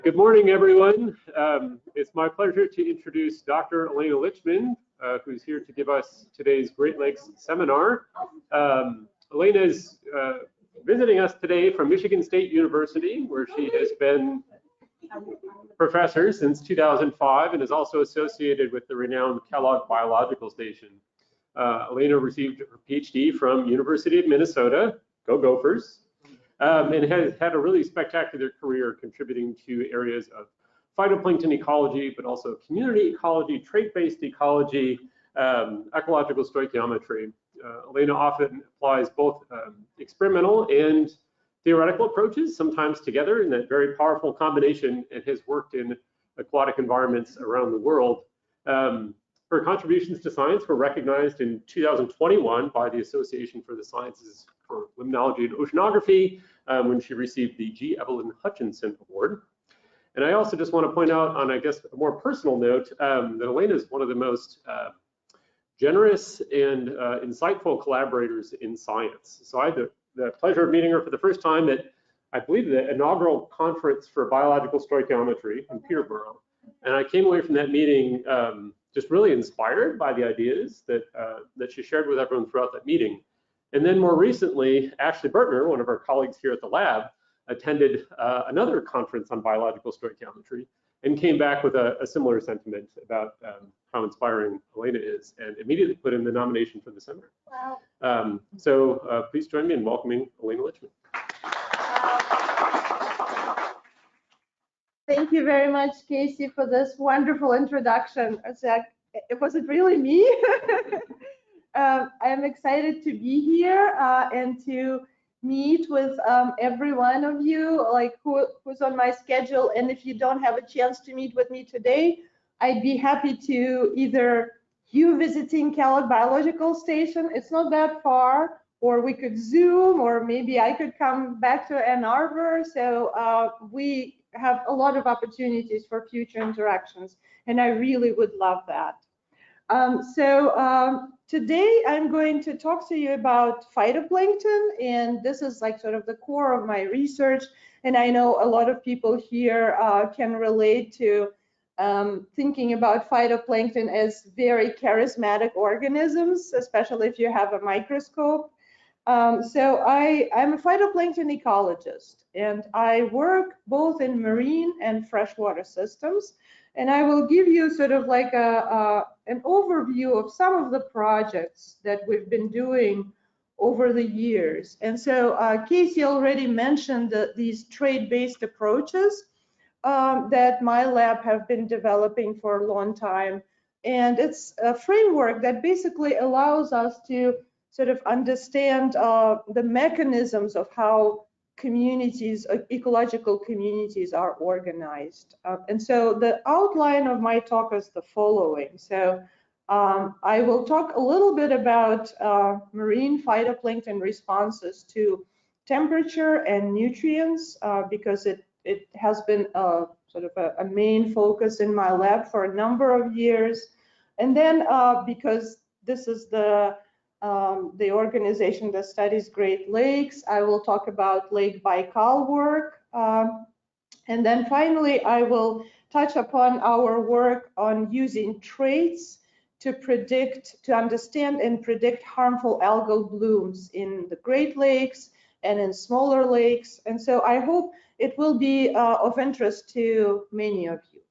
Good morning, everyone. It's my pleasure to introduce Dr. Elena Litchman, who's here to give us today's Great Lakes seminar. Elena is visiting us today from Michigan State University, where she has been professor since 2005 and is also associated with the renowned Kellogg Biological Station. Elena received her PhD from University of Minnesota, go Gophers, and has had a really spectacular career contributing to areas of phytoplankton ecology, but also community ecology, trait-based ecology, ecological stoichiometry. Elena often applies both experimental and theoretical approaches, sometimes together in that very powerful combination, and has worked in aquatic environments around the world. Her contributions to science were recognized in 2021 by the Association for the Sciences for Limnology and Oceanography when she received the G. Evelyn Hutchinson Award. And I also just want to point out on, I guess, a more personal note, that Elena is one of the most generous and insightful collaborators in science. So I had the pleasure of meeting her for the first time at, I believe, the inaugural conference for biological stoichiometry in Peterborough. And I came away from that meeting just really inspired by the ideas that she shared with everyone throughout that meeting. And then more recently, Ashley Bertner, one of our colleagues here at the lab, attended another conference on biological stoichiometry and came back with a similar sentiment about how inspiring Elena is, and immediately put in the nomination for the seminar. Wow. So please join me in welcoming Elena Litchman. Thank you very much, Casey, for this wonderful introduction. Was it really me? I'm excited to be here and to meet with every one of you, like who's on my schedule. And if you don't have a chance to meet with me today, I'd be happy to either you visiting Kellogg Biological Station, it's not that far, or we could Zoom, or maybe I could come back to Ann Arbor. So we have a lot of opportunities for future interactions, and I really would love that. Today I'm going to talk to you about phytoplankton, and this is like sort of the core of my research, and I know a lot of people here can relate to thinking about phytoplankton as very charismatic organisms, especially if you have a microscope. So I'm a phytoplankton ecologist, and I work both in marine and freshwater systems. And I will give you sort of like an overview of some of the projects that we've been doing over the years. And so Casey already mentioned these trait-based approaches that my lab have been developing for a long time. And it's a framework that basically allows us to sort of understand the mechanisms of how communities, ecological communities are organized. And so the outline of my talk is the following. So I will talk a little bit about marine phytoplankton responses to temperature and nutrients because it has been sort of a main focus in my lab for a number of years. And then because this is the organization that studies Great Lakes, I will talk about Lake Baikal work. And then finally, I will touch upon our work on using traits to understand and predict harmful algal blooms in the Great Lakes and in smaller lakes. And so I hope it will be of interest to many of you.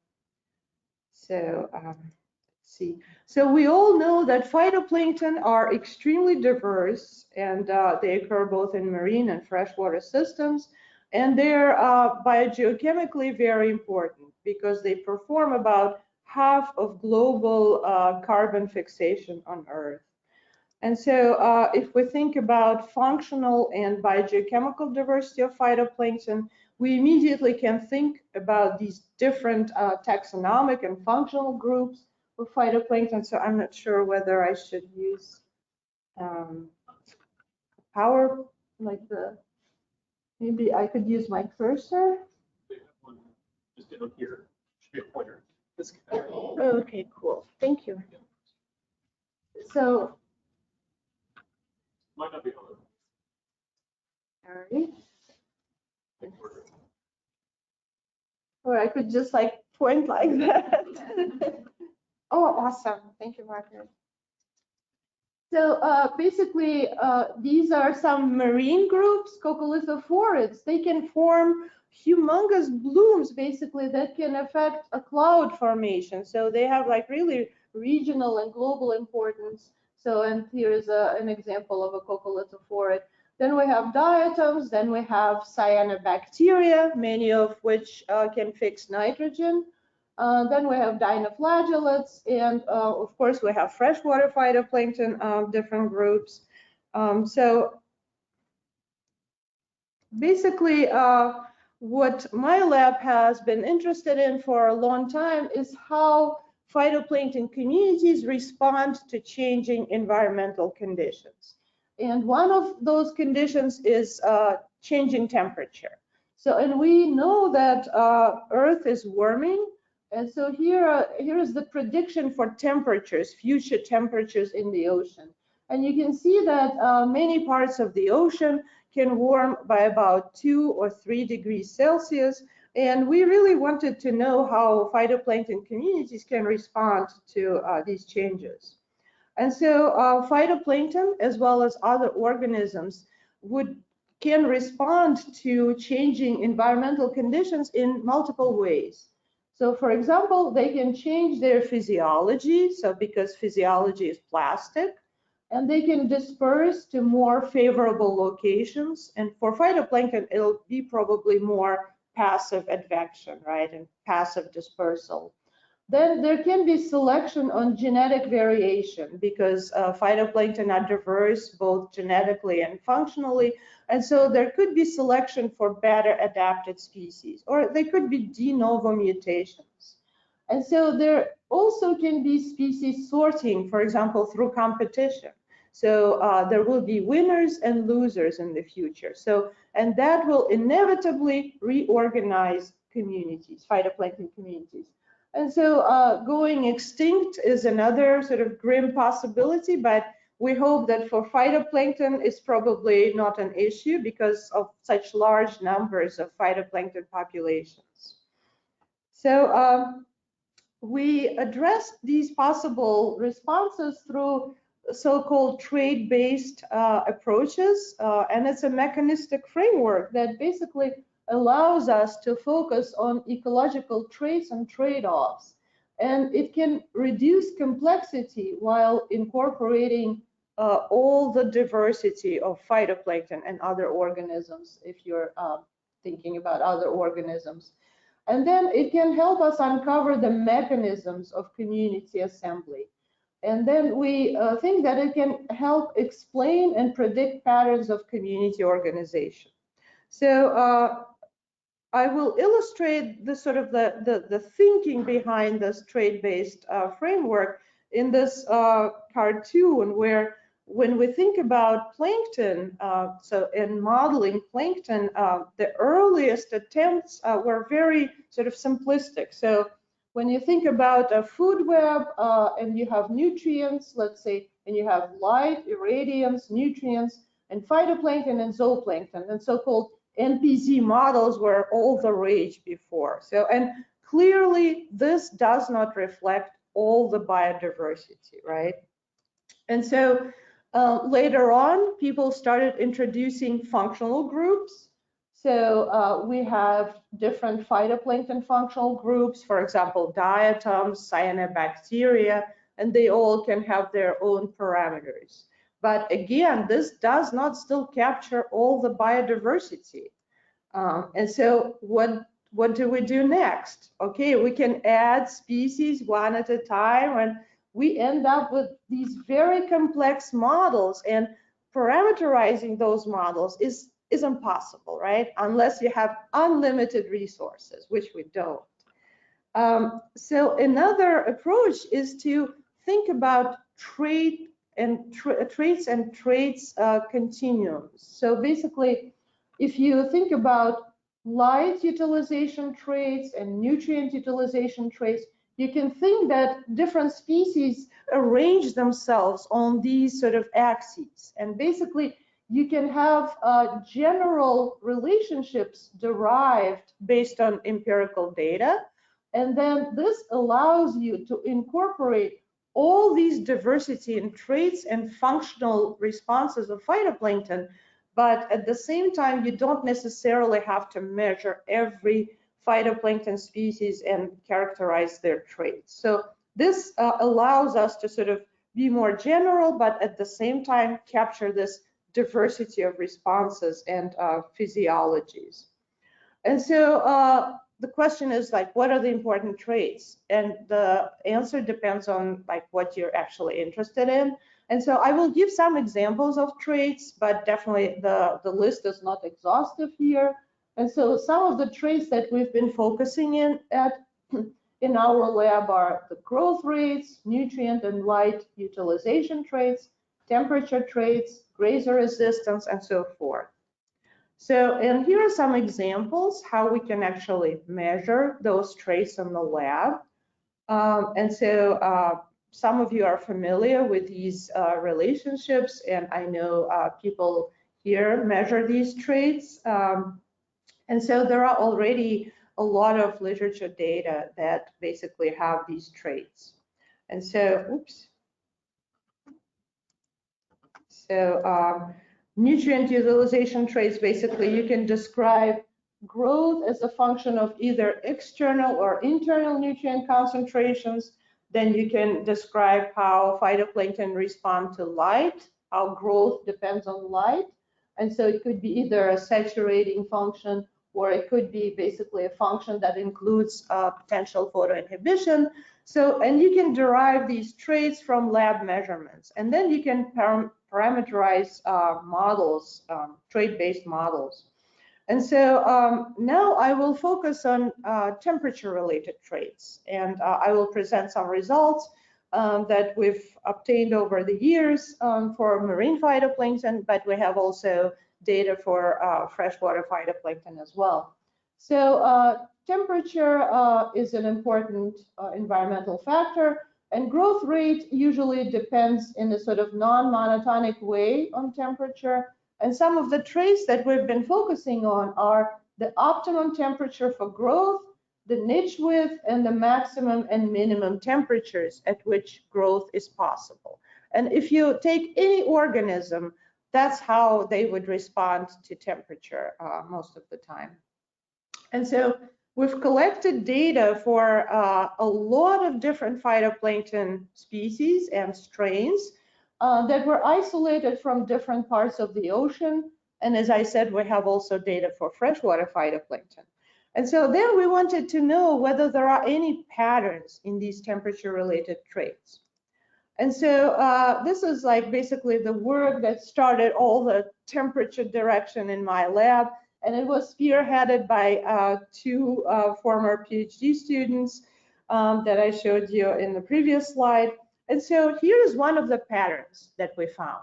So let's see. So we all know that phytoplankton are extremely diverse, and they occur both in marine and freshwater systems, and they're biogeochemically very important because they perform about half of global carbon fixation on Earth. And so if we think about functional and biogeochemical diversity of phytoplankton, we immediately can think about these different taxonomic and functional groups of phytoplankton. So I'm not sure whether I should use power, like maybe I could use my cursor. Just down here, should be a pointer. Okay, cool. Thank you. So, might not be on. All right. Or I could just like point like that. Oh, awesome. Thank you, Margaret. So basically, these are some marine groups, coccolithophorids. They can form humongous blooms, basically, that can affect a cloud formation. So they have like really regional and global importance. So, and here's an example of a coccolithophorid. Then we have diatoms, then we have cyanobacteria, many of which can fix nitrogen. Then we have dinoflagellates, and of course we have freshwater phytoplankton, different groups. So basically, what my lab has been interested in for a long time is how phytoplankton communities respond to changing environmental conditions. And one of those conditions is changing temperature. So, and we know that Earth is warming. And so here is the prediction for temperatures, future temperatures in the ocean. And you can see that many parts of the ocean can warm by about 2 or 3 degrees Celsius. And we really wanted to know how phytoplankton communities can respond to these changes. And so phytoplankton, as well as other organisms, can respond to changing environmental conditions in multiple ways. So for example, they can change their physiology, so because physiology is plastic, and they can disperse to more favorable locations. And for phytoplankton, it'll be probably more passive advection, right, and passive dispersal. Then there can be selection on genetic variation because phytoplankton are diverse both genetically and functionally. And so there could be selection for better adapted species, or they could be de novo mutations. And so there also can be species sorting, for example, through competition. So there will be winners and losers in the future. So, and that will inevitably reorganize communities, phytoplankton communities. And so going extinct is another sort of grim possibility, but we hope that for phytoplankton it's probably not an issue because of such large numbers of phytoplankton populations. So we addressed these possible responses through so-called trade-based approaches, and it's a mechanistic framework that basically allows us to focus on ecological traits and trade-offs. And it can reduce complexity while incorporating all the diversity of phytoplankton and other organisms, if you're thinking about other organisms. And then it can help us uncover the mechanisms of community assembly. And then we think that it can help explain and predict patterns of community organization. So I will illustrate the sort of the thinking behind this trade-based framework in this cartoon, where when we think about plankton, so in modeling plankton, the earliest attempts were very sort of simplistic. So when you think about a food web and you have nutrients, let's say, and you have light, irradiance, nutrients, and phytoplankton and zooplankton, and so-called NPZ models were all the rage before. So, and clearly this does not reflect all the biodiversity, right? And so later on, people started introducing functional groups. So we have different phytoplankton functional groups, for example, diatoms, cyanobacteria, and they all can have their own parameters. But again, this does not still capture all the biodiversity. And so what do we do next? Okay, we can add species one at a time, and we end up with these very complex models, and parameterizing those models is impossible, right? Unless you have unlimited resources, which we don't. So another approach is to think about traits and traits continuums. So basically, if you think about light utilization traits and nutrient utilization traits, you can think that different species arrange themselves on these sort of axes. And basically, you can have general relationships derived based on empirical data. And then this allows you to incorporate all these diversity in traits and functional responses of phytoplankton, but at the same time, you don't necessarily have to measure every phytoplankton species and characterize their traits. So this allows us to sort of be more general, but at the same time capture this diversity of responses and physiologies. And so the question is like, what are the important traits? And the answer depends on like what you're actually interested in. And so I will give some examples of traits, but definitely the list is not exhaustive here. And so some of the traits that we've been focusing in our lab are the growth rates, nutrient and light utilization traits, temperature traits, grazer resistance, and so forth. So, and here are some examples how we can actually measure those traits in the lab. And so some of you are familiar with these relationships, and I know people here measure these traits. And so there are already a lot of literature data that basically have these traits. And so, oops. So nutrient utilization traits, basically you can describe growth as a function of either external or internal nutrient concentrations. Then you can describe how phytoplankton respond to light, how growth depends on light. And so it could be either a saturating function, or it could be basically a function that includes potential photoinhibition. So, and you can derive these traits from lab measurements, and then you can parameterize models, trait-based models. And so now I will focus on temperature-related traits, and I will present some results that we've obtained over the years for marine phytoplankton, but we have also data for freshwater phytoplankton as well. So temperature is an important environmental factor, and growth rate usually depends in a sort of non-monotonic way on temperature. And some of the traits that we've been focusing on are the optimum temperature for growth, the niche width, and the maximum and minimum temperatures at which growth is possible. And if you take any organism, that's how they would respond to temperature most of the time. And so we've collected data for a lot of different phytoplankton species and strains that were isolated from different parts of the ocean. And as I said, we have also data for freshwater phytoplankton. And so then we wanted to know whether there are any patterns in these temperature-related traits. And so this is like basically the work that started all the temperature direction in my lab. And it was spearheaded by two former PhD students that I showed you in the previous slide. And so here is one of the patterns that we found.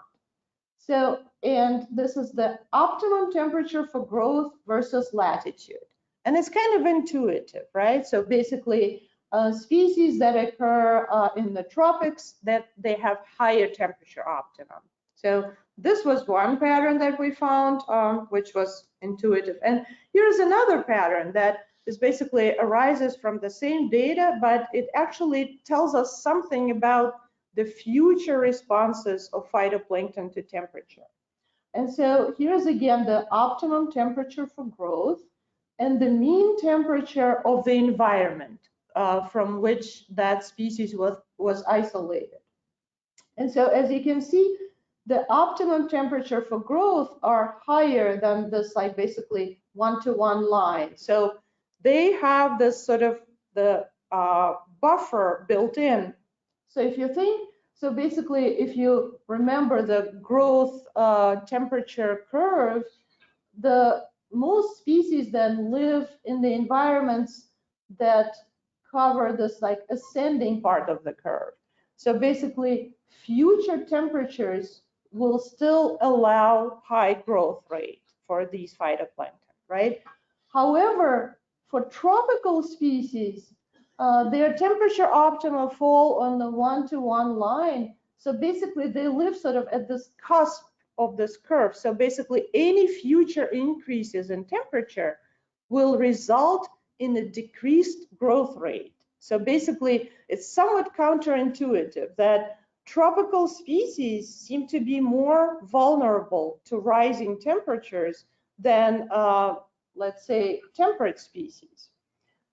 So, and this is the optimum temperature for growth versus latitude. And it's kind of intuitive, right? So basically, species that occur in the tropics, that they have higher temperature optimum. So this was one pattern that we found, which was intuitive. And here's another pattern that is basically arises from the same data, but it actually tells us something about the future responses of phytoplankton to temperature. And so here's again the optimum temperature for growth and the mean temperature of the environment from which that species was isolated. And so as you can see, the optimum temperature for growth are higher than this, like basically one-to-one line. So they have this sort of the buffer built in. So if you think, so basically if you remember the growth temperature curve, the most species then live in the environments that cover this like ascending part of the curve. So basically future temperatures will still allow high growth rate for these phytoplankton, right? However, for tropical species, their temperature optima fall on the one-to-one line. So basically they live sort of at this cusp of this curve. So basically, any future increases in temperature will result in a decreased growth rate. So basically, it's somewhat counterintuitive that tropical species seem to be more vulnerable to rising temperatures than, let's say, temperate species.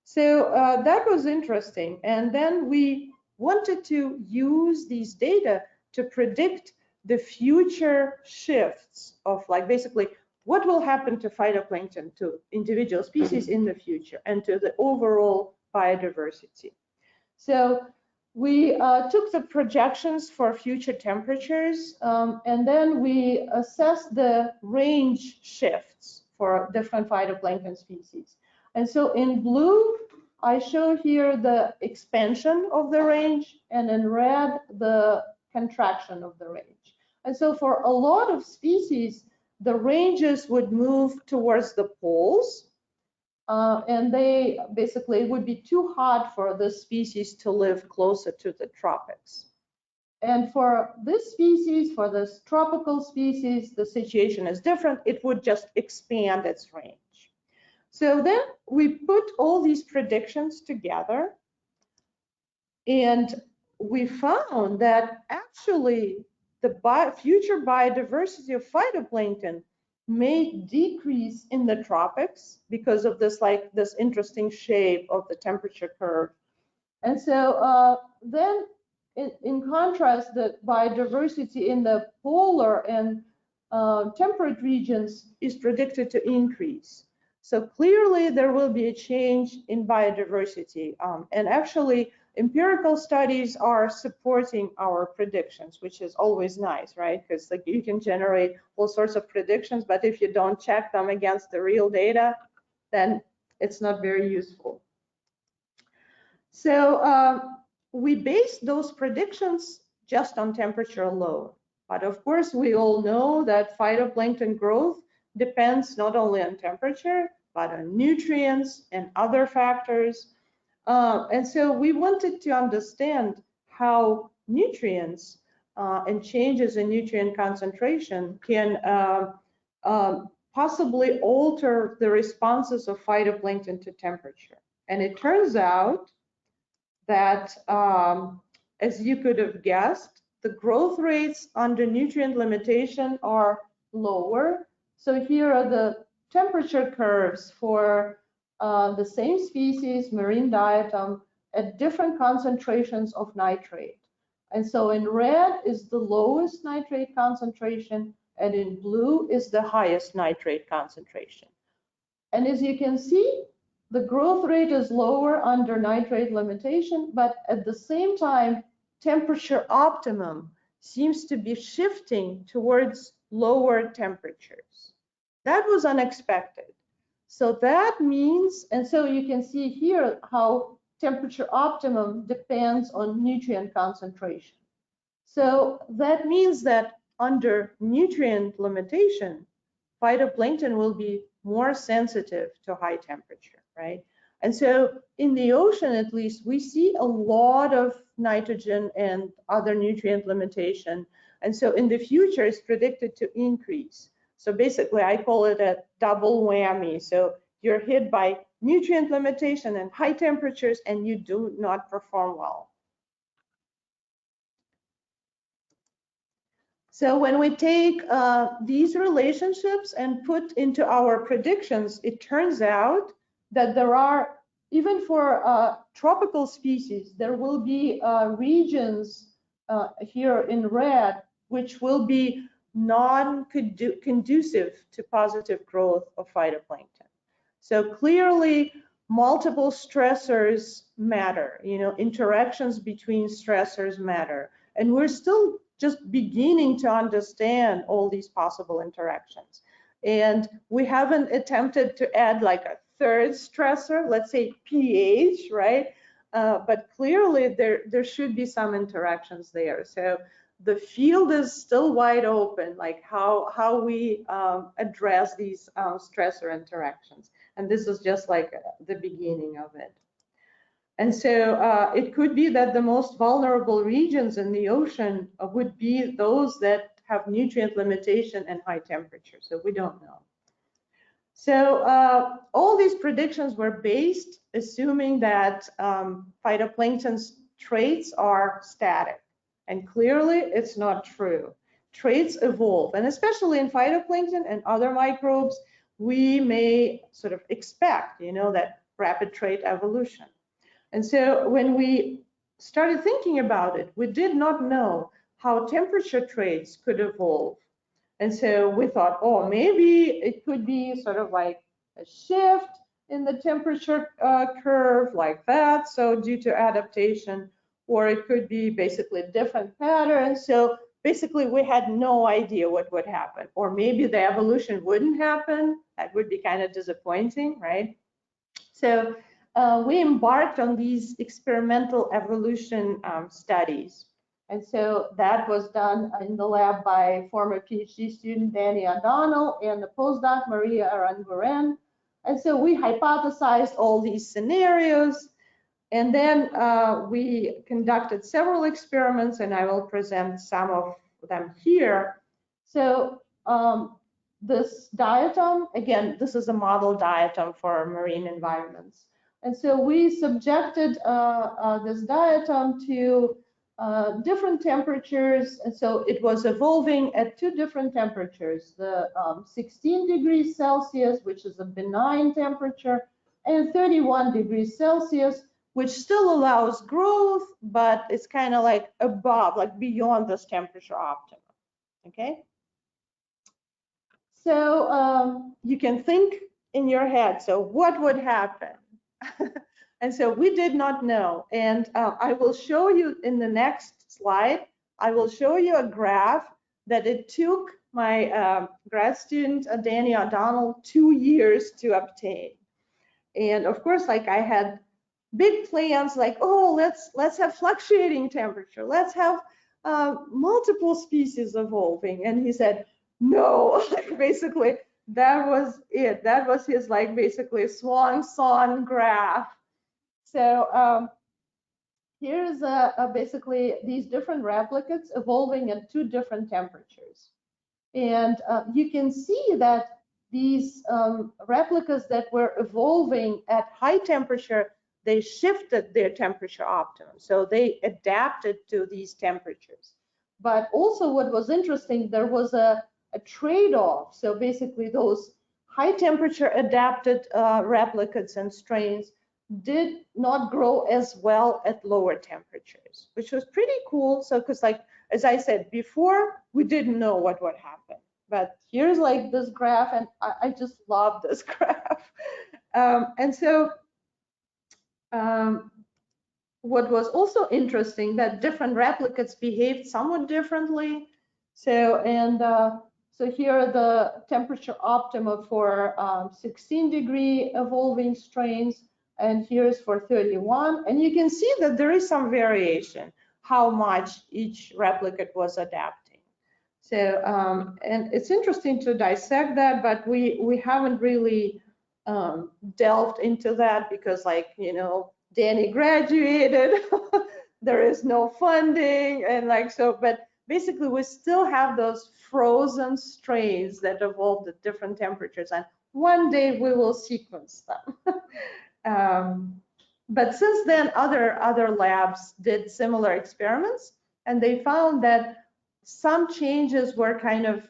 So that was interesting. And then we wanted to use these data to predict the future shifts of, like, basically what will happen to phytoplankton, to individual species in the future, and to the overall biodiversity. So we took the projections for future temperatures, and then we assessed the range shifts for different phytoplankton species. And so in blue, I show here the expansion of the range, and in red, the contraction of the range. And so for a lot of species, the ranges would move towards the poles, and they basically, it would be too hot for this species to live closer to the tropics. And for this species, for this tropical species, the situation is different. It would just expand its range. So then we put all these predictions together, and we found that actually the future biodiversity of phytoplankton may decrease in the tropics because of this, like, this interesting shape of the temperature curve. And so then in contrast, the biodiversity in the polar and temperate regions is predicted to increase. So clearly there will be a change in biodiversity. And actually empirical studies are supporting our predictions, which is always nice, right? Because, like, you can generate all sorts of predictions, but if you don't check them against the real data, then it's not very useful. So we based those predictions just on temperature alone. But of course, we all know that phytoplankton growth depends not only on temperature, but on nutrients and other factors. And so we wanted to understand how nutrients and changes in nutrient concentration can possibly alter the responses of phytoplankton to temperature. And it turns out that, as you could have guessed, the growth rates under nutrient limitation are lower. So here are the temperature curves for the same species, marine diatom, at different concentrations of nitrate. And so in red is the lowest nitrate concentration, and in blue is the highest nitrate concentration. And as you can see, the growth rate is lower under nitrate limitation, but at the same time, temperature optimum seems to be shifting towards lower temperatures. That was unexpected. So that means, and so you can see here how temperature optimum depends on nutrient concentration. So that means that under nutrient limitation, phytoplankton will be more sensitive to high temperature, right? And so in the ocean, at least, we see a lot of nitrogen and other nutrient limitation. And so in the future, it's predicted to increase. So basically, I call it a double whammy. So you're hit by nutrient limitation and high temperatures, and you do not perform well. So when we take these relationships and put into our predictions, it turns out that there are, even for tropical species, there will be regions here in red, which will be non-conducive to positive growth of phytoplankton. So clearly, multiple stressors matter. You know, interactions between stressors matter. And we're still just beginning to understand all these possible interactions. And we haven't attempted to add like a third stressor, let's say pH, right? But clearly there should be some interactions there. So the field is still wide open, like how we address these stressor interactions. And this is just like the beginning of it. And so it could be that the most vulnerable regions in the ocean would be those that have nutrient limitation and high temperature, so we don't know. So all these predictions were based assuming that phytoplankton's traits are static, and clearly it's not true. Traits evolve, and especially in phytoplankton and other microbes, we may sort of expect, that rapid trait evolution. And so when we started thinking about it, we did not know how temperature traits could evolve. And so we thought, oh, maybe it could be sort of like a shift in the temperature curve like that, so due to adaptation, or it could be basically different patterns. So basically we had no idea what would happen, or maybe the evolution wouldn't happen. That would be kind of disappointing, right? So we embarked on these experimental evolution studies. And so that was done in the lab by former PhD student Danny O'Donnell and the postdoc Maria Aranguren. And so we hypothesized all these scenarios, and then we conducted several experiments, and I will present some of them here. So this diatom, again, this is a model diatom for marine environments. And so we subjected this diatom to different temperatures, and so it was evolving at two different temperatures, the 16 degrees Celsius, which is a benign temperature, and 31 degrees Celsius, which still allows growth, but it's kind of like above, like beyond this temperature optimum, okay? So you can think in your head, so what would happen? And so we did not know. And I will show you in the next slide, I will show you a graph that it took my grad student, Danny O'Donnell, 2 years to obtain. And of course, like I had big plans like, oh, let's have fluctuating temperature. Let's have multiple species evolving. And he said, no, like basically that was it. That was his like basically swan song graph. So here's basically these different replicates evolving at two different temperatures. And you can see that these replicas that were evolving at high temperature, they shifted their temperature optimum. So they adapted to these temperatures. But also what was interesting, there was a trade-off. So basically those high temperature adapted replicates and strains did not grow as well at lower temperatures, which was pretty cool. So because like, as I said before, we didn't know what would happen. But here's like this graph, and I just love this graph. And so what was also interesting, that different replicates behaved somewhat differently. So, and so here are the temperature optima for 16-degree evolving strains, and here's for 31. And you can see that there is some variation, how much each replicate was adapting. So, and it's interesting to dissect that, but we haven't really delved into that because, like, Danny graduated, there is no funding, and like so, but basically we still have those frozen strains that evolved at different temperatures, and one day we will sequence them. But since then, other labs did similar experiments, and they found that some changes were kind of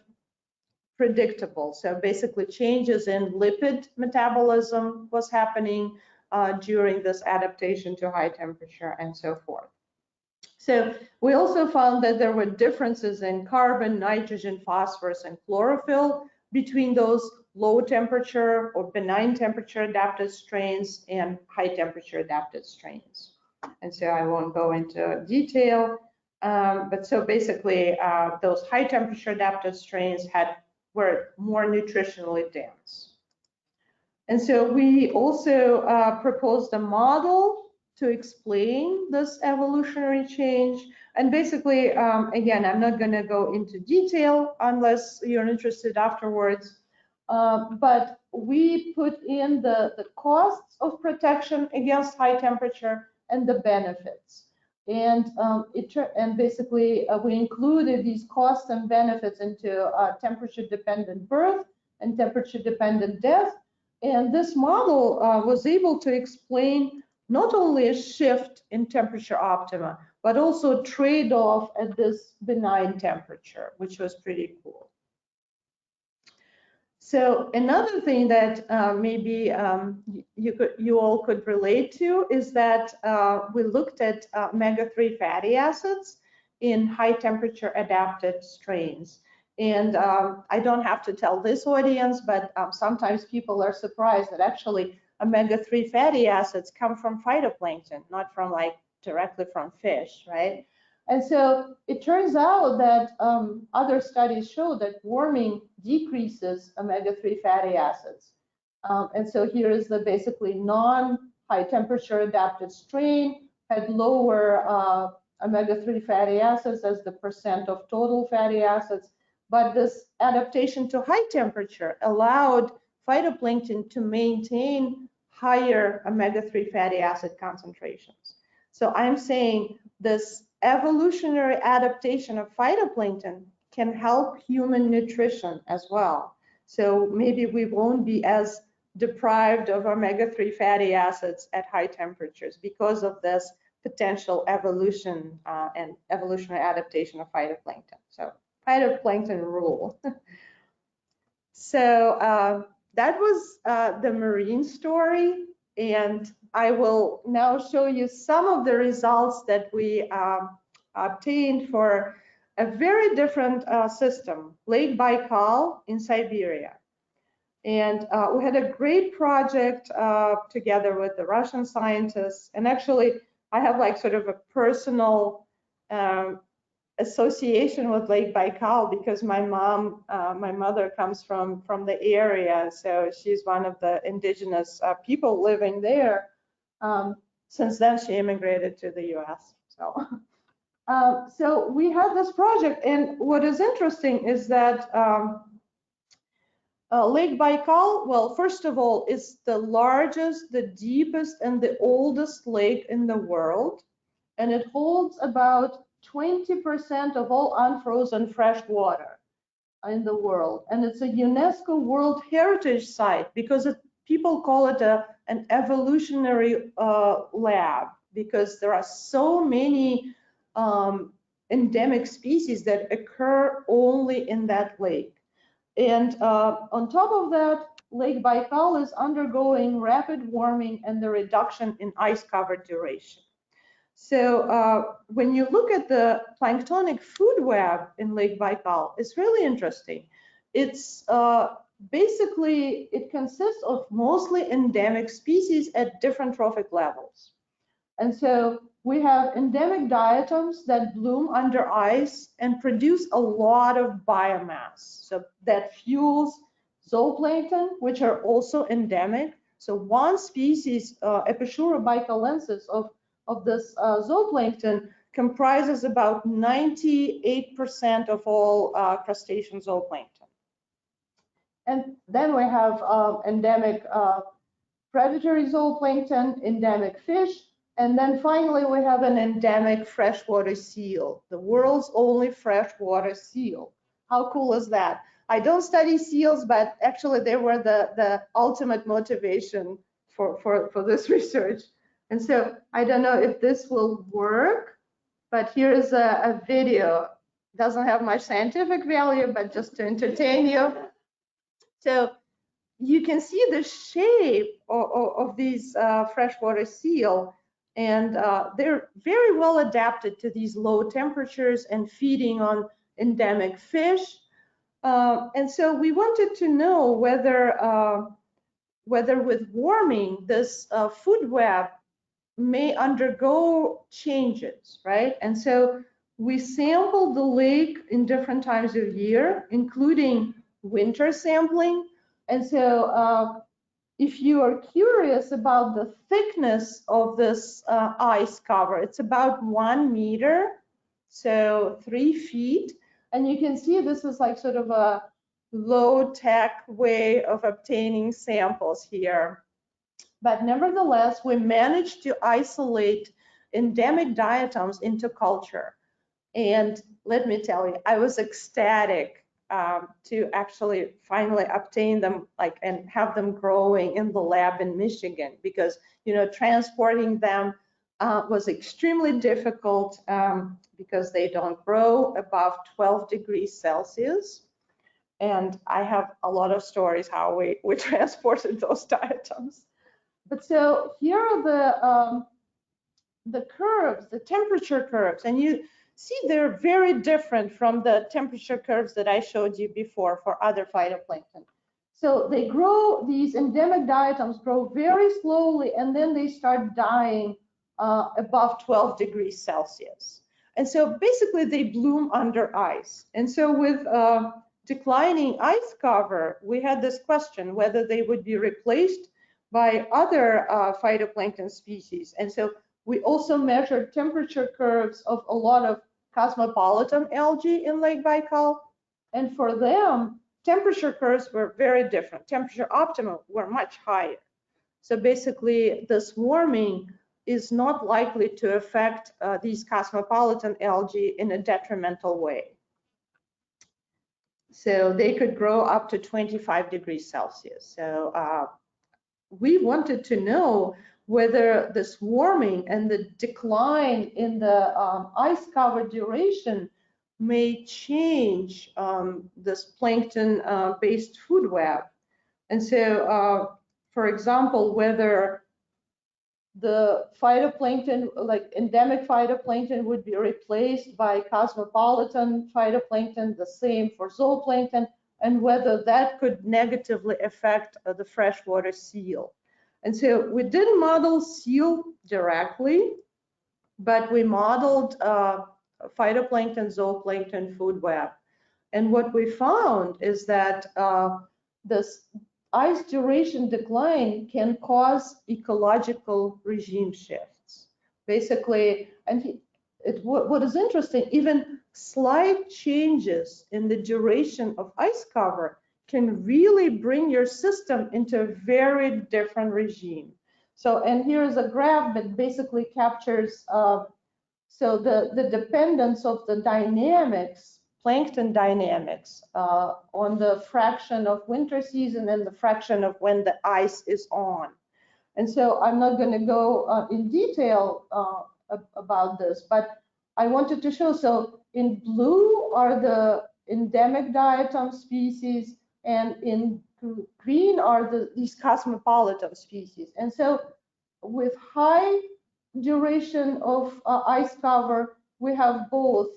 predictable. So basically changes in lipid metabolism was happening during this adaptation to high temperature and so forth. So we also found that there were differences in carbon, nitrogen, phosphorus, and chlorophyll between those low temperature or benign temperature adapted strains and high temperature adapted strains. And so I won't go into detail, but so basically those high temperature adapted strains were more nutritionally dense. And so we also proposed a model to explain this evolutionary change. And basically, again, I'm not going to go into detail unless you're interested afterwards. But we put in the costs of protection against high temperature and the benefits. And basically we included these costs and benefits into temperature-dependent birth and temperature-dependent death. And this model was able to explain not only a shift in temperature optima, but also a trade-off at this benign temperature, which was pretty cool. So another thing that maybe you all could relate to is that we looked at omega-3 fatty acids in high temperature adapted strains. And I don't have to tell this audience, but sometimes people are surprised that actually omega-3 fatty acids come from phytoplankton, not from directly from fish, right? And so it turns out that other studies show that warming decreases omega-3 fatty acids. And so here is the basically non-high temperature adapted strain had lower omega-3 fatty acids as the percent of total fatty acids. But this adaptation to high temperature allowed phytoplankton to maintain higher omega-3 fatty acid concentrations. So I'm saying this evolutionary adaptation of phytoplankton can help human nutrition as well. So maybe we won't be as deprived of omega-3 fatty acids at high temperatures because of this potential evolution and evolutionary adaptation of phytoplankton. So phytoplankton rule. So that was the marine story. And I will now show you some of the results that we obtained for a very different system, Lake Baikal in Siberia. And we had a great project together with the Russian scientists. And actually, I have sort of a personal association with Lake Baikal because my mother comes from the area, so she's one of the indigenous people living there. Since then, she immigrated to the U.S. So we had this project, and what is interesting is that Lake Baikal, well, first of all, is the largest, the deepest, and the oldest lake in the world, and it holds about 20% of all unfrozen fresh water in the world. And it's a UNESCO World Heritage Site because people call it an evolutionary lab, because there are so many endemic species that occur only in that lake. And on top of that, Lake Baikal is undergoing rapid warming and the reduction in ice cover duration. So when you look at the planktonic food web in Lake Baikal, it's really interesting. It's basically, it consists of mostly endemic species at different trophic levels. And so we have endemic diatoms that bloom under ice and produce a lot of biomass. So that fuels zooplankton, which are also endemic. So one species, Epichura baikalensis of this zooplankton comprises about 98% of all crustacean zooplankton. And then we have endemic predatory zooplankton, endemic fish, and then finally we have an endemic freshwater seal, the world's only freshwater seal. How cool is that? I don't study seals, but actually they were the ultimate motivation for this research. And so I don't know if this will work, but here is a video. Doesn't have much scientific value, but just to entertain you. So you can see the shape of these freshwater seal, and they're very well adapted to these low temperatures and feeding on endemic fish. And so we wanted to know whether with warming, this food web may undergo changes, right? And so we sampled the lake in different times of year, including winter sampling. And so if you are curious about the thickness of this ice cover, it's about 1 meter, so 3 feet. And you can see this is sort of a low-tech way of obtaining samples here. But nevertheless, we managed to isolate endemic diatoms into culture. And let me tell you, I was ecstatic to actually finally obtain them, like, and have them growing in the lab in Michigan, because, you know, transporting them was extremely difficult because they don't grow above 12 degrees Celsius. And I have a lot of stories how we transported those diatoms. But so here are the curves, the temperature curves, and you see they're very different from the temperature curves that I showed you before for other phytoplankton. So they grow, these endemic diatoms grow very slowly, and then they start dying above 12 degrees Celsius. And so basically they bloom under ice. And so with declining ice cover, we had this question whether they would be replaced by other phytoplankton species. And so we also measured temperature curves of a lot of cosmopolitan algae in Lake Baikal. And for them, temperature curves were very different. Temperature optima were much higher. So basically, this warming is not likely to affect these cosmopolitan algae in a detrimental way. So they could grow up to 25 degrees Celsius. So we wanted to know whether this warming and the decline in the ice cover duration may change this plankton-based food web. And so, for example, whether the phytoplankton, like endemic phytoplankton, would be replaced by cosmopolitan phytoplankton, the same for zooplankton, and whether that could negatively affect the freshwater seal. And so we didn't model seal directly, but we modeled phytoplankton, zooplankton food web. And what we found is that this ice duration decline can cause ecological regime shifts. Basically, and what is interesting, even slight changes in the duration of ice cover can really bring your system into a very different regime. So, and here's a graph that basically captures so the dependence of the dynamics, plankton dynamics, on the fraction of winter season and the fraction of when the ice is on. And so I'm not going to go in detail about this, but I wanted to show, so in blue are the endemic diatom species, and in green are these cosmopolitan species. And so with high duration of ice cover, we have both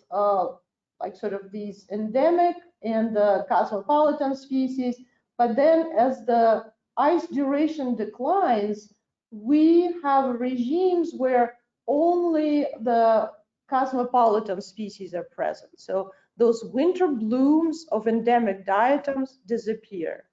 like sort of these endemic and the cosmopolitan species. But then as the ice duration declines, we have regimes where only the cosmopolitan species are present. So those winter blooms of endemic diatoms disappear.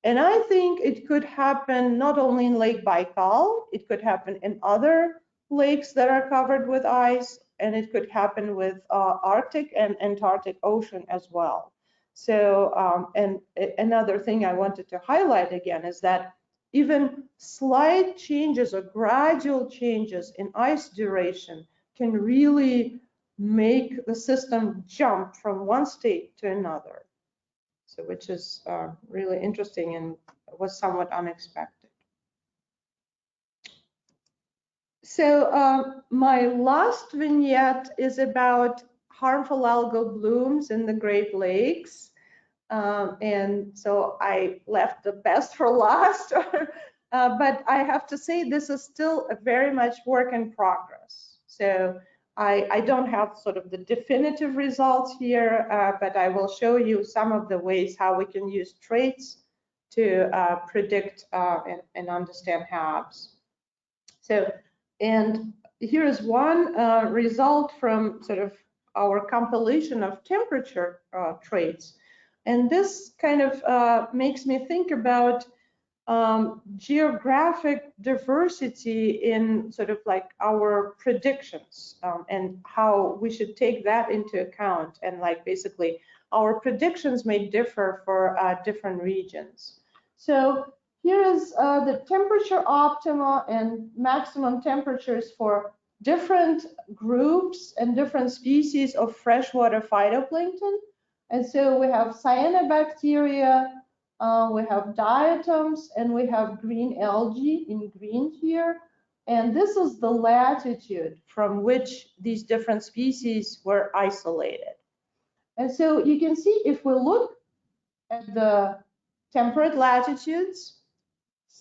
And I think it could happen not only in Lake Baikal, it could happen in other lakes that are covered with ice, and it could happen with Arctic and Antarctic Ocean as well. So, and another thing I wanted to highlight again is that even slight changes or gradual changes in ice duration can really make the system jump from one state to another. So, which is really interesting and was somewhat unexpected. So my last vignette is about harmful algal blooms in the Great Lakes. And so I left the best for last, but I have to say this is still a very much work in progress. So I don't have sort of the definitive results here, but I will show you some of the ways how we can use traits to predict and understand HABs. So, and here is one result from sort of our compilation of temperature traits. And this kind of makes me think about geographic diversity in sort of like our predictions and how we should take that into account. And like basically our predictions may differ for different regions. So here is the temperature optima and maximum temperatures for different groups and different species of freshwater phytoplankton. And so we have cyanobacteria, we have diatoms, and we have green algae in green here. And this is the latitude from which these different species were isolated. And so you can see if we look at the temperate latitudes,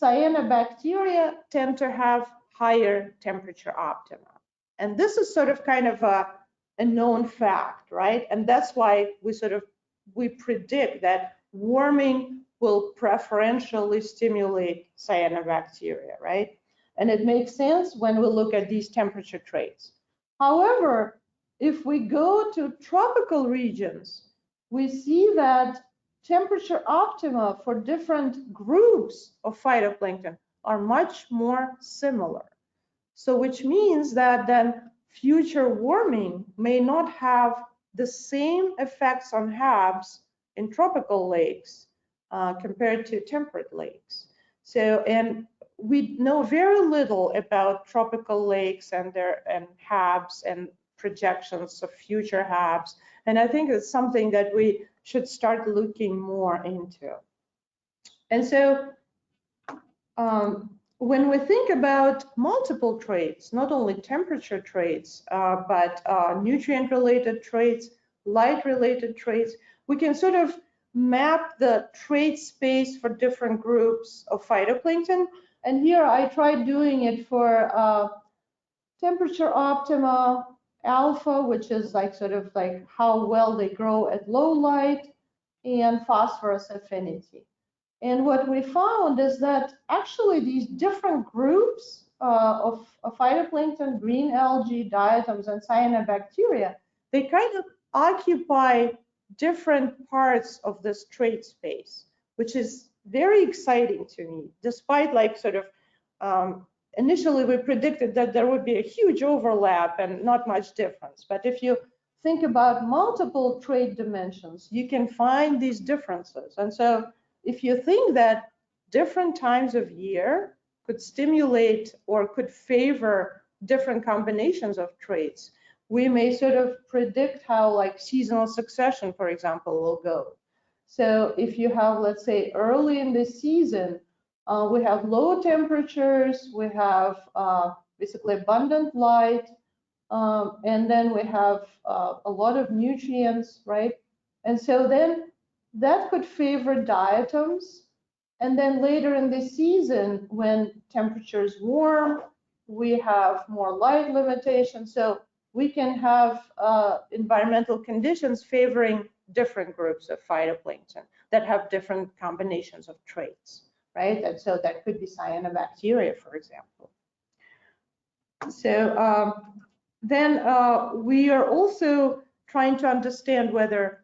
cyanobacteria tend to have higher temperature optima. And this is sort of kind of a known fact, right? And that's why we predict that warming will preferentially stimulate cyanobacteria, right? And it makes sense when we look at these temperature traits. However, if we go to tropical regions, we see that temperature optima for different groups of phytoplankton are much more similar. So which means that then future warming may not have the same effects on HABs in tropical lakes compared to temperate lakes. So, and we know very little about tropical lakes and their HABs and projections of future HABs. And I think it's something that we should start looking more into. And so when we think about multiple traits, not only temperature traits, but nutrient-related traits, light-related traits, we can sort of map the trait space for different groups of phytoplankton. And here I tried doing it for temperature optima, alpha, which is like sort of like how well they grow at low light, and phosphorus affinity. And what we found is that actually these different groups of phytoplankton, green algae, diatoms, and cyanobacteria, they kind of occupy different parts of this trait space, which is very exciting to me, despite like sort of initially we predicted that there would be a huge overlap and not much difference. But if you think about multiple trait dimensions, you can find these differences. And so if you think that different times of year could stimulate or could favor different combinations of traits, we may sort of predict how like seasonal succession, for example, will go. So if you have, let's say, early in the season, we have low temperatures, we have basically abundant light, and then we have a lot of nutrients, right? And so then that could favor diatoms. And then later in the season, when temperatures warm, we have more light limitation. So we can have environmental conditions favoring different groups of phytoplankton that have different combinations of traits, right? And so that could be cyanobacteria, for example. So then we are also trying to understand whether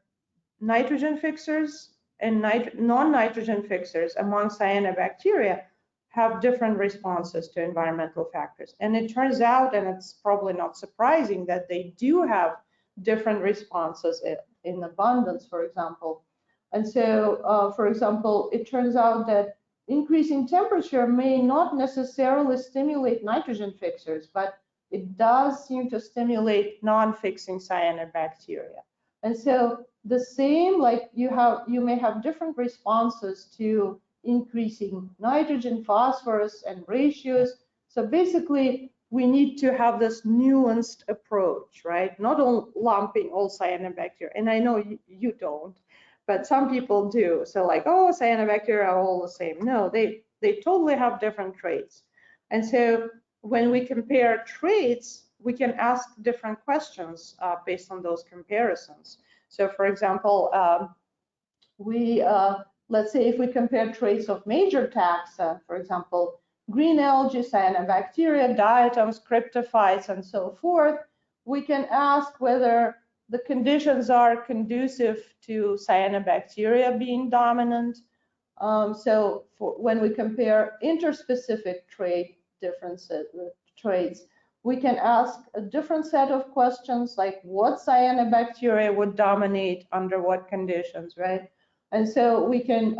nitrogen fixers and non-nitrogen fixers among cyanobacteria have different responses to environmental factors. And it turns out, and it's probably not surprising, that they do have different responses in abundance, for example. And so, for example, it turns out that increasing temperature may not necessarily stimulate nitrogen fixers, but it does seem to stimulate non-fixing cyanobacteria. And so the same, like you may have different responses to increasing nitrogen, phosphorus, and ratios. So basically, we need to have this nuanced approach, right? Not all lumping all cyanobacteria. And I know you don't, but some people do. So like, oh, cyanobacteria are all the same. No, they totally have different traits. And so when we compare traits, we can ask different questions based on those comparisons. So for example, let's say if we compare traits of major taxa, for example, green algae, cyanobacteria, diatoms, cryptophytes, and so forth, we can ask whether the conditions are conducive to cyanobacteria being dominant. So when we compare interspecific trait differences, traits, we can ask a different set of questions, like what cyanobacteria would dominate under what conditions, right? And so we can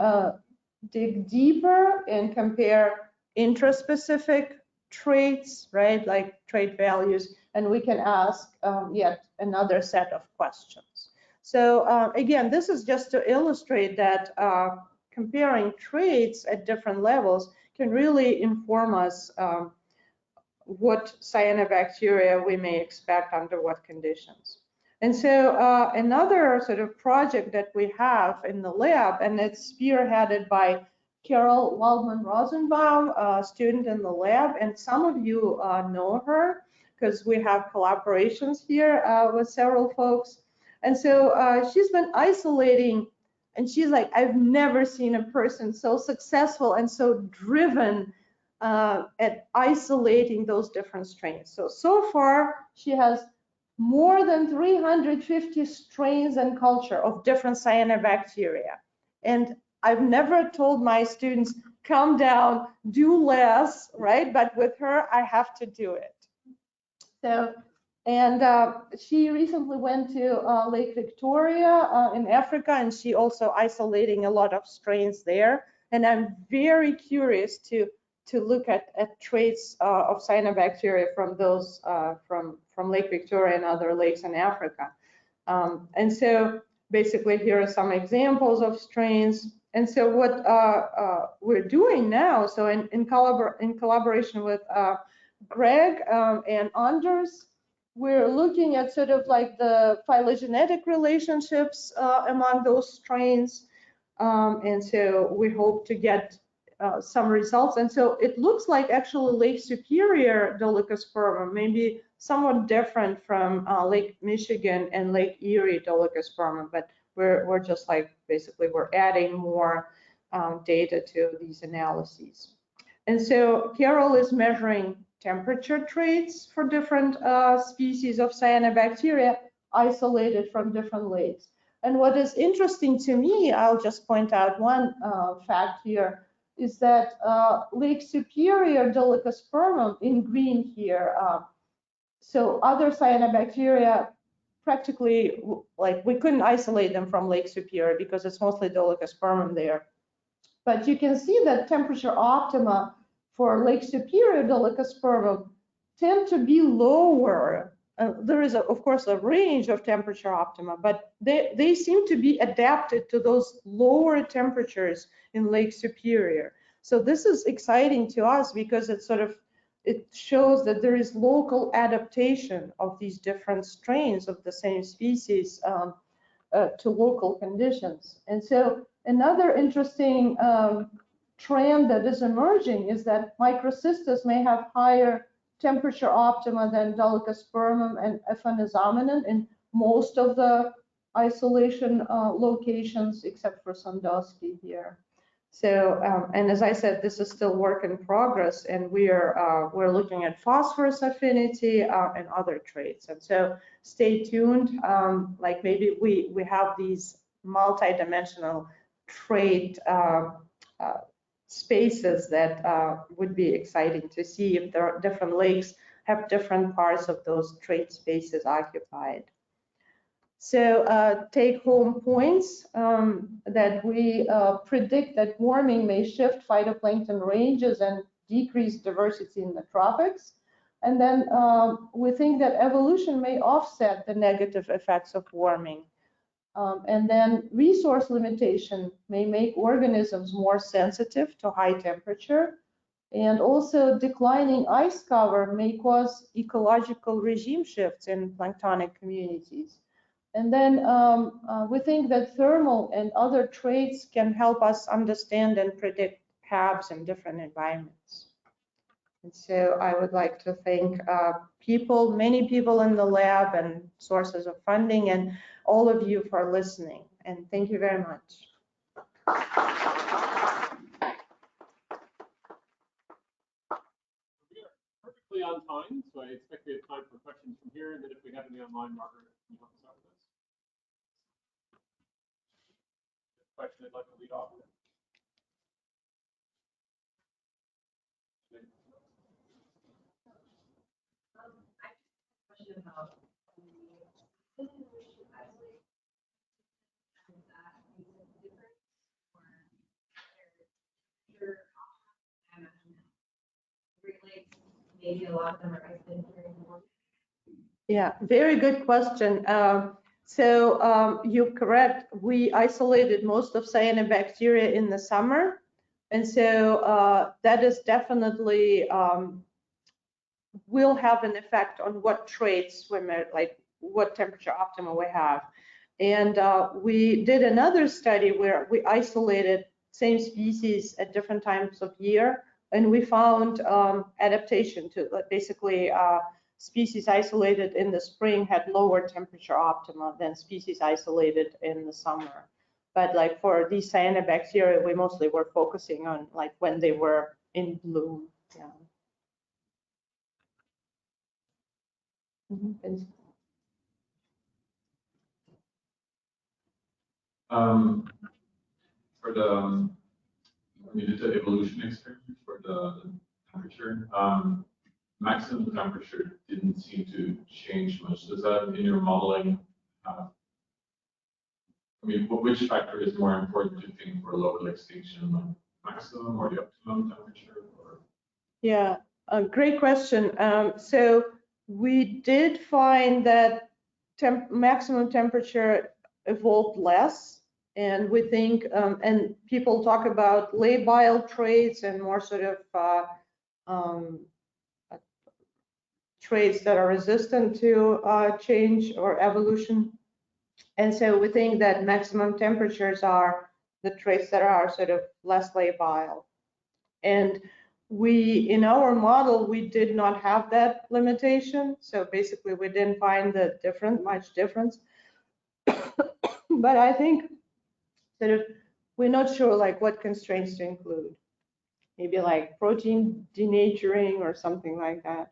dig deeper and compare intraspecific traits, right, like trait values, and we can ask yet another set of questions. So again, this is just to illustrate that comparing traits at different levels can really inform us what cyanobacteria we may expect under what conditions. And so another sort of project that we have in the lab, and it's spearheaded by Carol Waldman-Rosenbaum, a student in the lab, and some of you know her because we have collaborations here with several folks. And so she's been isolating, and she's like, I've never seen a person so successful and so driven at isolating those different strains. So far, she has more than 350 strains and culture of different cyanobacteria. And I've never told my students, calm down, do less, right? But with her, I have to do it. So, and she recently went to Lake Victoria in Africa, and she also isolating a lot of strains there. And I'm very curious to look at traits of cyanobacteria from those from Lake Victoria and other lakes in Africa. And so basically here are some examples of strains. And so what we're doing now, so in collaboration with Greg and Anders, we're looking at sort of like the phylogenetic relationships among those strains. And so we hope to get some results. And so it looks like actually Lake Superior Dolichospermum may be somewhat different from Lake Michigan and Lake Erie Dolichospermum, but we're just like, basically we're adding more data to these analyses. And so Carol is measuring temperature traits for different species of cyanobacteria isolated from different lakes. And what is interesting to me, I'll just point out one fact here, is that Lake Superior Dolichospermum in green here, so other cyanobacteria practically, like we couldn't isolate them from Lake Superior because it's mostly Dolichospermum there. But you can see that temperature optima for Lake Superior Dolichospermum tend to be lower. There is, of course, a range of temperature optima, but they seem to be adapted to those lower temperatures in Lake Superior. So this is exciting to us because it shows that there is local adaptation of these different strains of the same species to local conditions. And so another interesting trend that is emerging is that microcystis may have higher temperature optima than Dolichospermum and Ephanesaminen in most of the isolation locations, except for Sandusky here. So, and as I said, this is still work in progress, and we're looking at phosphorus affinity and other traits. And so, stay tuned. Like maybe we have these multi-dimensional trait spaces that would be exciting to see if there are different lakes have different parts of those trait spaces occupied. So take-home points that we predict that warming may shift phytoplankton ranges and decrease diversity in the tropics. And then we think that evolution may offset the negative effects of warming. And then resource limitation may make organisms more sensitive to high temperature. And also declining ice cover may cause ecological regime shifts in planktonic communities. And then we think that thermal and other traits can help us understand and predict HABs in different environments. And so I would like to thank many people in the lab and sources of funding, and all of you for listening. And thank you very much. We are perfectly on time, so I expect we have time for questions from here. And then if we have any online, Margaret, can you help us out with this? Question I'd like to lead off with. I have a question about the Great Lakes maybe a lot of them are isolated during the morning? Yeah, very good question. So you're correct. We isolated most of cyanobacteria in the summer. And so that is definitely will have an effect on what traits we like what temperature optima we have. And we did another study where we isolated same species at different times of year, and we found adaptation to basically species isolated in the spring had lower temperature optima than species isolated in the summer. But like for these cyanobacteria, we mostly were focusing on like when they were in bloom. Yeah. Mm-hmm. For the when you did the evolution experiment for the temperature, maximum temperature didn't seem to change much. Does that in your modeling? I mean, which factor is more important to think for local extinction, like maximum or the optimum temperature? Or? Yeah, great question. So we did find that maximum temperature evolved less, and we think, and people talk about labile traits and more sort of traits that are resistant to change or evolution. And so we think that maximum temperatures are the traits that are sort of less labile. And we, in our model, we did not have that limitation. So basically we didn't find much difference. But I think sort of, we're not sure like what constraints to include. Maybe like protein denaturing or something like that.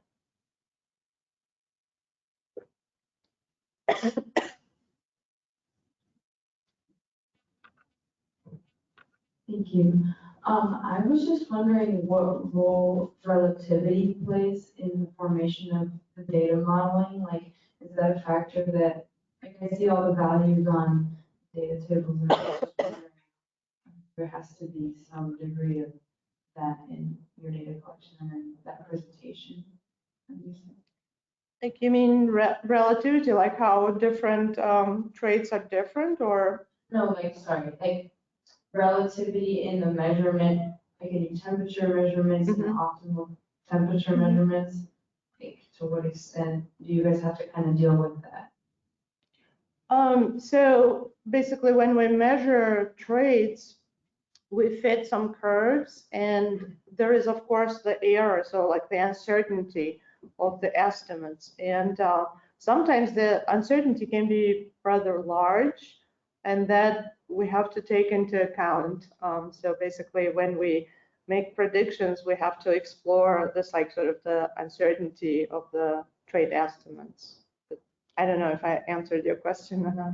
Thank you. I was just wondering what role relativity plays in the formation of the data modeling. Like, is that a factor that, like, I see all the values on data tables, and there has to be some degree of that in your data collection and that presentation. Like you mean relativity, like how different traits are different, or? No, like, sorry, like relativity in the measurement, like any temperature measurements and optimal temperature measurements, like to what extent do you guys have to kind of deal with that? So basically when we measure traits, we fit some curves, and there is of course the error, so like the uncertainty of the estimates. And sometimes the uncertainty can be rather large, and that we have to take into account. So basically when we make predictions, we have to explore this like sort of the uncertainty of the trait estimates. But I don't know if I answered your question or not.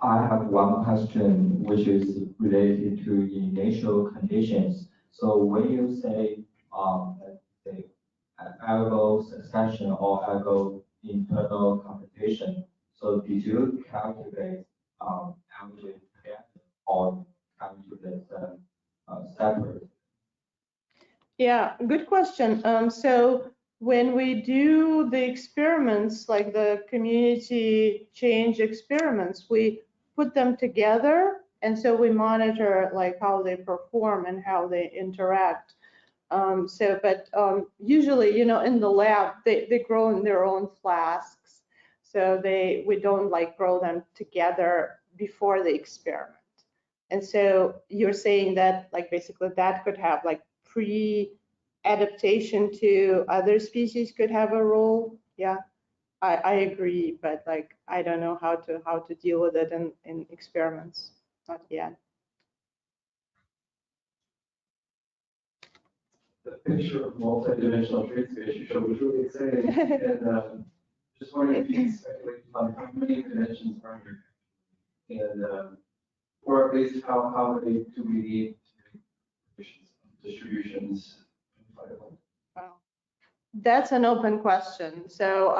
I have one question which is related to initial conditions. So when you say the algal succession or algal internal competition, so did you calculate average or calculate separate? Yeah, good question. So when we do the experiments, like the community change experiments, we put them together, and so we monitor like how they perform and how they interact. But usually, you know, in the lab, they grow in their own flasks, so we don't like grow them together before the experiment. And so you're saying that like basically that could have like pre-adaptation to other species could have a role. Yeah, I agree, but like I don't know how to deal with it in experiments, not yet. The picture of multi-dimensional trait space you showed was really exciting, and just wondering if you can speculate on how many dimensions are there, and or at least how many do we need to distributions? Wow. That's an open question. So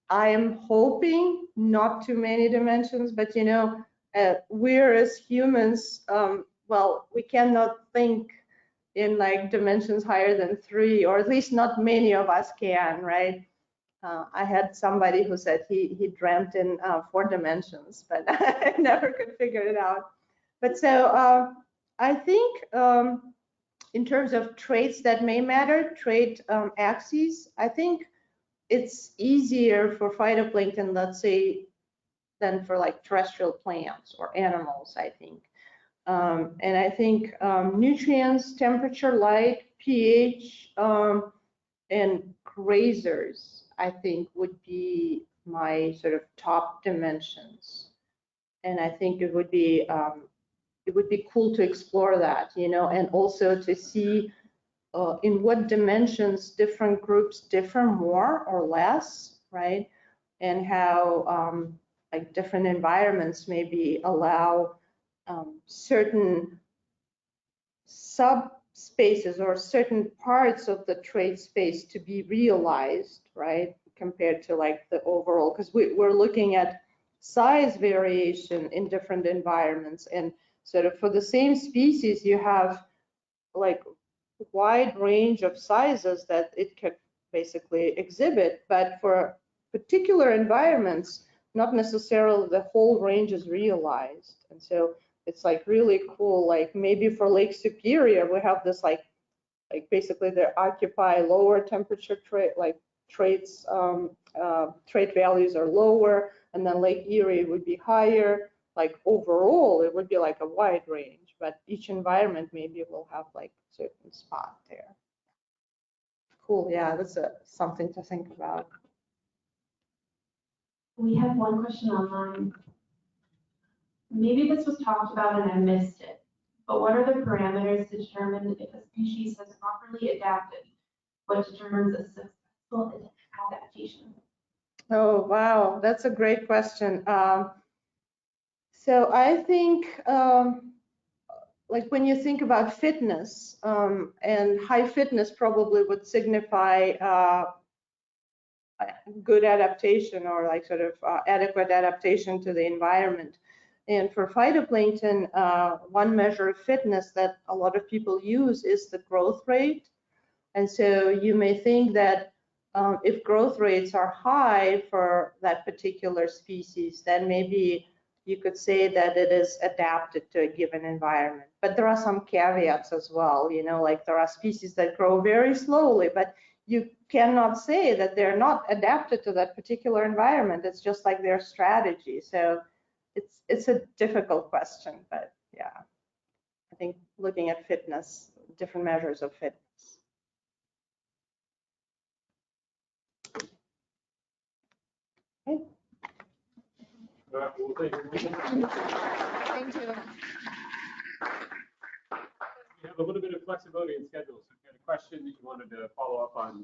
I am hoping not too many dimensions, but you know, we're as humans, well, we cannot think in like dimensions higher than 3, or at least not many of us can, right? I had somebody who said he dreamt in 4 dimensions, but I never could figure it out. But so I think in terms of traits that may matter, trait axes, I think it's easier for phytoplankton, let's say, than for like terrestrial plants or animals, I think. And I think nutrients, temperature, light, pH, and grazers, I think, would be my sort of top dimensions. And I think it would be cool to explore that, you know, and also to see in what dimensions different groups differ more or less, right? And how like different environments maybe allow certain subspaces or certain parts of the trait space to be realized, right? Compared to like the overall, because we're looking at size variation in different environments, and sort of for the same species, you have like wide range of sizes that it could basically exhibit, but for particular environments, not necessarily the whole range is realized. And so it's like really cool, like maybe for Lake Superior, we have this like basically they occupy lower temperature trait, like traits, trait values are lower, and then Lake Erie would be higher. Like overall, it would be like a wide range, but each environment maybe will have like a certain spot there. Cool, yeah, that's something to think about. We have one question online. Maybe this was talked about and I missed it, but what are the parameters to determine if a species has properly adapted? What determines a successful adaptation? Oh, wow, that's a great question. So I think like when you think about fitness, and high fitness probably would signify good adaptation or like sort of adequate adaptation to the environment. And for phytoplankton, one measure of fitness that a lot of people use is the growth rate. And so you may think that if growth rates are high for that particular species, then maybe you could say that it is adapted to a given environment. But there are some caveats as well, you know, like there are species that grow very slowly, but you cannot say that they're not adapted to that particular environment. It's just like their strategy. So it's a difficult question, but yeah, I think looking at fitness, different measures of fitness. Okay. Well, thank you. Thank you. We have a little bit of flexibility in schedules. So if you had a question that you wanted to follow up on